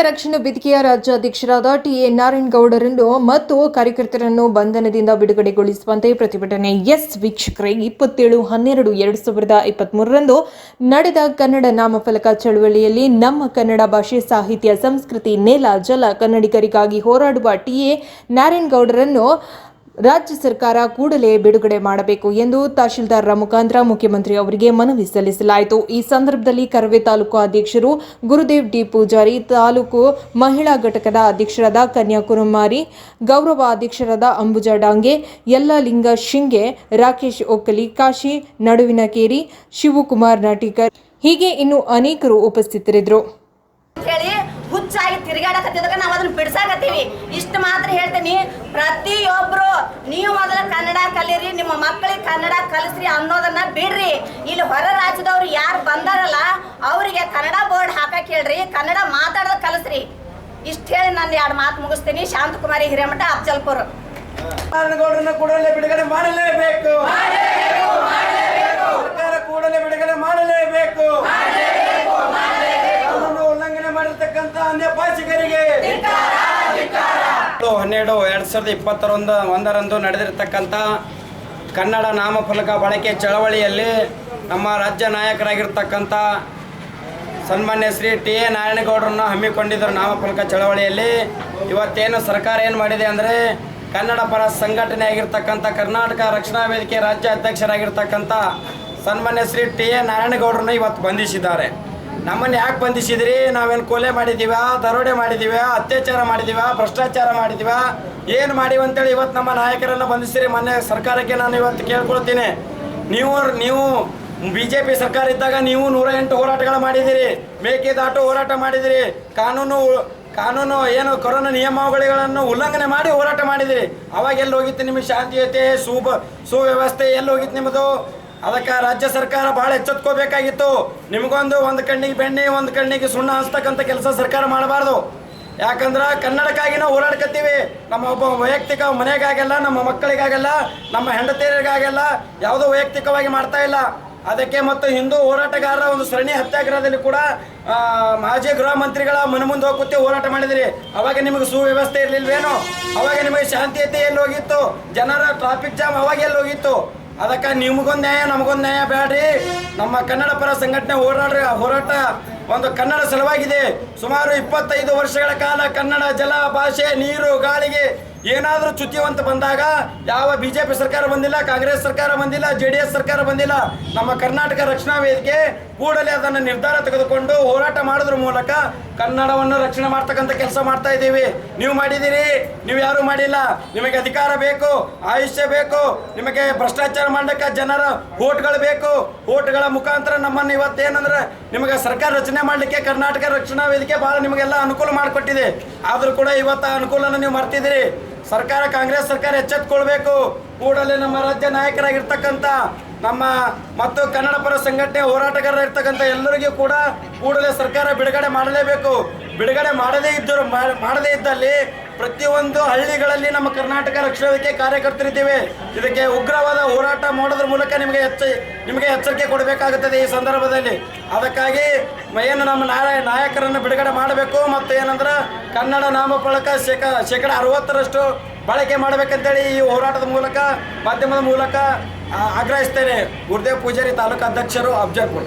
ರಕ್ಷಣಾ ವೇದಿಕೆಯ ರಾಜ್ಯಾಧ್ಯಕ್ಷರಾದ ಟಿ.ಎ. ನಾರಾಯಣಗೌಡರನ್ನು ಮತ್ತು ಕಾರ್ಯಕರ್ತರನ್ನು ಬಂಧನದಿಂದ ಬಿಡುಗಡೆಗೊಳಿಸುವಂತೆ ಪ್ರತಿಭಟನೆ. ವೀಕ್ಷಕರೇ, 27/12/2023 ನಡೆದ ಕನ್ನಡ ನಾಮಫಲಕ ಚಳವಳಿಯಲ್ಲಿ ನಮ್ಮ ಕನ್ನಡ ಭಾಷೆ, ಸಾಹಿತ್ಯ, ಸಂಸ್ಕೃತಿ, ನೆಲ, ಜಲ, ಕನ್ನಡಿಗರಿಗಾಗಿ ಹೋರಾಡುವ ಟಿ.ಎ. ನಾರಾಯಣಗೌಡರನ್ನು ರಾಜ್ಯ ಸರ್ಕಾರ ಕೂಡಲೇ ಬಿಡುಗಡೆ ಮಾಡಬೇಕು ಎಂದು ತಹಶೀಲ್ದಾರರ ಮುಖಾಂತರ ಮುಖ್ಯಮಂತ್ರಿ ಅವರಿಗೆ ಮನವಿ ಸಲ್ಲಿಸಲಾಯಿತು. ಈ ಸಂದರ್ಭದಲ್ಲಿ ಕರವೇ ತಾಲೂಕು ಅಧ್ಯಕ್ಷರು ಗುರುದೇವ್ ಡಿ ಪೂಜಾರಿ, ತಾಲೂಕು ಮಹಿಳಾ ಘಟಕದ ಅಧ್ಯಕ್ಷರಾದ ಕನ್ಯಾಕುಮಾರಿ, ಗೌರವ ಅಧ್ಯಕ್ಷರಾದ ಅಂಬುಜಾ ಡಾಂಗೆ, ಯಲ್ಲಲಿಂಗ ಶಿಂಗೆ, ರಾಕೇಶ್ ಒಕ್ಕಲಿ, ಕಾಶಿ ನಡುವಿನಕೇರಿ, ಶಿವಕುಮಾರ್ ನಾಟಿಕರ್ ಹೀಗೆ ಇನ್ನು ಅನೇಕರು ಉಪಸ್ಥಿತರಿದ್ದರು. ಹುಚ್ಚಾಗಿ ತಿರುಗಾಡಕತ್ತಿದಾಗ ನಾವು ಅದನ್ನ ಬಿಡಿಸಾಕತ್ತೀವಿ. ಇಷ್ಟು ಮಾತ್ರ ಹೇಳ್ತೀನಿ, ಪ್ರತಿಯೊಬ್ರು ನೀವು ಮೊದಲ ಕನ್ನಡ ಕಲೀರಿ, ನಿಮ್ಮ ಮಕ್ಕಳಿಗೆ ಕನ್ನಡ ಕಲಿಸ್ರಿ ಅನ್ನೋದನ್ನ ಬಿಡ್ರಿ. ಇಲ್ಲಿ ಹೊರ ರಾಜ್ಯದವ್ರು ಯಾರು ಬಂದಾರಲ್ಲ ಅವರಿಗೆ ಕನ್ನಡ ಬೋರ್ಡ್ ಹಾಕಕ್ ಹೇಳ್ರಿ, ಕನ್ನಡ ಮಾತಾಡೋದು ಕಲಿಸ್ರಿ. ಇಷ್ಟು ಹೇಳಿ ನಾನು 2 ಮಾತು ಮುಗಿಸ್ತೀನಿ. ಶಾಂತಕುಮಾರಿ ಹಿರೇಮಠ, ಅಫಜಲ್ಪುರ. ಕೂಡಲೇ ಬಿಡುಗಡೆ ಮಾಡಲೇಬೇಕು, ಸರ್ಕಾರ ಕೂಡಲೇ ಬಿಡುಗಡೆ ಮಾಡಲೇಬೇಕು. ಉಲ್ಲಂಘನೆ ಮಾಡಿರ್ತಕ್ಕಂಥ ಅನ್ಯ ಭಾಷಿಗರಿಗೆ 12/2021 ನಡೆದಿರತಕ್ಕಂಥ ಕನ್ನಡ ನಾಮಫಲಕ ಬಳಕೆ ಚಳವಳಿಯಲ್ಲಿ ನಮ್ಮ ರಾಜ್ಯ ನಾಯಕರಾಗಿರ್ತಕ್ಕಂಥ ಸನ್ಮಾನ್ಯ ಶ್ರೀ ಟಿ.ಎ. ನಾರಾಯಣಗೌಡರನ್ನು ಹಮ್ಮಿಕೊಂಡಿದ್ದರು. ನಾಮಫಲಕ ಚಳವಳಿಯಲ್ಲಿ ಇವತ್ತೇನು ಸರ್ಕಾರ ಏನು ಮಾಡಿದೆ ಅಂದರೆ, ಕನ್ನಡ ಪರ ಸಂಘಟನೆ ಆಗಿರ್ತಕ್ಕಂಥ ಕರ್ನಾಟಕ ರಕ್ಷಣಾ ವೇದಿಕೆ ರಾಜ್ಯ ಅಧ್ಯಕ್ಷರಾಗಿರ್ತಕ್ಕಂಥ ಸನ್ಮಾನ್ಯ ಶ್ರೀ ಟಿ.ಎ. ನಾರಾಯಣಗೌಡರನ್ನು ಇವತ್ತು ಬಂಧಿಸಿದ್ದಾರೆ. ನಮ್ಮನ್ನು ಯಾಕೆ ಬಂಧಿಸಿದ್ರಿ? ನಾವೇನು ಕೊಲೆ ಮಾಡಿದ್ದೀವ, ದರೋಡೆ ಮಾಡಿದ್ದೀವ, ಅತ್ಯಾಚಾರ ಮಾಡಿದ್ದೀವ, ಭ್ರಷ್ಟಾಚಾರ ಮಾಡಿದ್ದೀವ, ಏನು ಮಾಡಿವ ಅಂತೇಳಿ ಇವತ್ತು ನಮ್ಮ ನಾಯಕರನ್ನು ಬಂಧಿಸಿರಿ. ಮೊನ್ನೆ ಸರ್ಕಾರಕ್ಕೆ ನಾನು ಇವತ್ತು ಕೇಳ್ಕೊಳ್ತೀನಿ, ನೀವು BJP ಸರ್ಕಾರ ಇದ್ದಾಗ ನೀವು 108 ಹೋರಾಟಗಳು ಮಾಡಿದಿರಿ, ಮೇಕೆದಾಟು ಹೋರಾಟ ಮಾಡಿದಿರಿ, ಕಾನೂನು ಏನು ಕೊರೋನಾ ನಿಯಮಾವಳಿಗಳನ್ನು ಉಲ್ಲಂಘನೆ ಮಾಡಿ ಹೋರಾಟ ಮಾಡಿದಿರಿ. ಅವಾಗ ಎಲ್ಲಿ ಹೋಗಿತ್ತು ನಿಮಗೆ ಶಾಂತಿಯುತೆ, ಸುವ್ಯವಸ್ಥೆ ಎಲ್ಲಿ ಹೋಗಿತ್ತು ನಿಮ್ಮದು? ಅದಕ್ಕೆ ರಾಜ್ಯ ಸರ್ಕಾರ ಭಾಳ ಎಚ್ಚೆತ್ಕೋಬೇಕಾಗಿತ್ತು. ಒಂದು ಕಣ್ಣಿಗೆ ಬೆಣ್ಣೆ, ಒಂದು ಕಣ್ಣಿಗೆ ಸುಣ್ಣ ಹಚ್ತಕ್ಕಂಥ ಕೆಲಸ ಸರ್ಕಾರ ಮಾಡಬಾರ್ದು. ಯಾಕಂದ್ರೆ ಕನ್ನಡಕ್ಕಾಗಿ ನಾವು ಹೋರಾಡ್ಕತ್ತೀವಿ. ನಮ್ಮ ಒಬ್ಬ ವೈಯಕ್ತಿಕ ಮನೆಗಾಗಲ್ಲ, ನಮ್ಮ ಮಕ್ಕಳಿಗಾಗಲ್ಲ, ನಮ್ಮ ಹೆಂಡತಿಯರಿಗಾಗಲ್ಲ, ಯಾವುದೋ ವೈಯಕ್ತಿಕವಾಗಿ ಮಾಡ್ತಾ ಇಲ್ಲ. ಅದಕ್ಕೆ ಮತ್ತು ಹಿಂದೂ ಹೋರಾಟಗಾರರ ಒಂದು ಸರಣಿ ಸತ್ಯಾಗ್ರಹದಲ್ಲಿ ಕೂಡ ಮಾಜಿ ಗೃಹ ಮಂತ್ರಿಗಳ ಮನೆ ಮುಂದೆ ಹೋಗಿ ಹೋರಾಟ ಮಾಡಿದಿರಿ. ಅವಾಗ ನಿಮಗೆ ಸುವ್ಯವಸ್ಥೆ ಇರಲಿಲ್ವೇನೋ? ಅವಾಗ ನಿಮಗೆ ಶಾಂತಿಯುತೆ ಎಲ್ಲಿ ಹೋಗಿತ್ತು? ಜನರ ಟ್ರಾಫಿಕ್ ಜಾಮ್ ಅವಾಗ ಎಲ್ಲಿ ಹೋಗಿತ್ತು? ಅದಕ್ಕೆ ನಿಮಗೊಂದು ನ್ಯಾಯ, ನಮಗೊಂದು ನ್ಯಾಯ ಬೇಡ್ರಿ. ನಮ್ಮ ಕನ್ನಡ ಪರ ಸಂಘಟನೆ ಹೋರಾಟ ಒಂದು ಕನ್ನಡ ಸಲುವಾಗಿದೆ. ಸುಮಾರು 25 ವರ್ಷಗಳ ಕಾಲ ಕನ್ನಡ ಜಲ, ಭಾಷೆ, ನೀರು, ಗಾಳಿಗೆ ಏನಾದರೂ ಚ್ಯುತಿವಂತ ಬಂದಾಗ ಯಾವ BJP ಸರ್ಕಾರ ಬಂದಿಲ್ಲ, ಕಾಂಗ್ರೆಸ್ ಸರ್ಕಾರ ಬಂದಿಲ್ಲ, JDS ಸರ್ಕಾರ ಬಂದಿಲ್ಲ. ನಮ್ಮ ಕರ್ನಾಟಕ ರಕ್ಷಣಾ ವೇದಿಕೆ ಕೂಡಲೇ ಅದನ್ನು ನಿರ್ಧಾರ ತೆಗೆದುಕೊಂಡು ಹೋರಾಟ ಮಾಡೋದ್ರ ಮೂಲಕ ಕನ್ನಡವನ್ನು ರಕ್ಷಣೆ ಮಾಡ್ತಕ್ಕಂಥ ಕೆಲಸ ಮಾಡ್ತಾ ಇದ್ದೀವಿ. ನೀವು ಮಾಡಿದ್ದೀರಿ, ನೀವು ಯಾರೂ ಮಾಡಿಲ್ಲ. ನಿಮಗೆ ಅಧಿಕಾರ ಬೇಕು, ಆಯುಷ್ಯ ಬೇಕು, ನಿಮಗೆ ಭ್ರಷ್ಟಾಚಾರ ಮಾಡಲಿಕ್ಕೆ ಜನರ ಓಟ್ಗಳು ಬೇಕು. ಓಟ್ಗಳ ಮುಖಾಂತರ ನಮ್ಮನ್ನು ಇವತ್ತೇನಂದ್ರೆ ನಿಮಗೆ ಸರ್ಕಾರ ರಚನೆ ಮಾಡಲಿಕ್ಕೆ ಕರ್ನಾಟಕ ರಕ್ಷಣಾ ವೇದಿಕೆ ಭಾಳ ನಿಮಗೆಲ್ಲ ಅನುಕೂಲ ಮಾಡಿಕೊಟ್ಟಿದೆ. ಆದರೂ ಕೂಡ ಇವತ್ತು ಅನುಕೂಲನ ನೀವು ಮರ್ತಿದ್ದೀರಿ. ಸರ್ಕಾರ, ಕಾಂಗ್ರೆಸ್ ಸರ್ಕಾರ ಎಚ್ಚೆತ್ತುಕೊಳ್ಬೇಕು. ಕೂಡಲೇ ನಮ್ಮ ರಾಜ್ಯ ನಾಯಕರಾಗಿರ್ತಕ್ಕಂಥ ನಮ್ಮ ಮತ್ತು ಕನ್ನಡ ಪರ ಸಂಘಟನೆ ಹೋರಾಟಗಾರರಾಗಿರ್ತಕ್ಕಂಥ ಎಲ್ಲರಿಗೂ ಕೂಡ ಕೂಡಲೇ ಸರ್ಕಾರ ಬಿಡುಗಡೆ ಮಾಡಲೇಬೇಕು. ಬಿಡುಗಡೆ ಮಾಡದೇ ಇದ್ದಲ್ಲಿ ಪ್ರತಿಯೊಂದು ಹಳ್ಳಿಗಳಲ್ಲಿ ನಮ್ಮ ಕರ್ನಾಟಕ ರಕ್ಷಣಾ ವೇದಿಕೆ ಕಾರ್ಯಕರ್ತರಿದ್ದೇವೆ. ಇದಕ್ಕೆ ಉಗ್ರವಾದ ಹೋರಾಟ ಮಾಡೋದ್ರ ಮೂಲಕ ನಿಮಗೆ ಎಚ್ಚರಿಕೆ ಕೊಡಬೇಕಾಗುತ್ತದೆ ಈ ಸಂದರ್ಭದಲ್ಲಿ. ಅದಕ್ಕಾಗಿ ಏನು ನಮ್ಮ ನಾಯಕರನ್ನು ಬಿಡುಗಡೆ ಮಾಡಬೇಕು. ಮತ್ತು ಏನಂದ್ರೆ ಕನ್ನಡ ನಾಮಫಲಕ ಶೇಕಡ 60% ಬಳಕೆ ಮಾಡಬೇಕಂತೇಳಿ ಈ ಹೋರಾಟದ ಮೂಲಕ, ಮಾಧ್ಯಮದ ಮೂಲಕ ಆಗ್ರಹಿಸ್ತೇನೆ. ಗುರುದೇವ್ ಪೂಜಾರಿ, ತಾಲೂಕು ಅಧ್ಯಕ್ಷರು, ಅಫಜಲ್ಪುರ.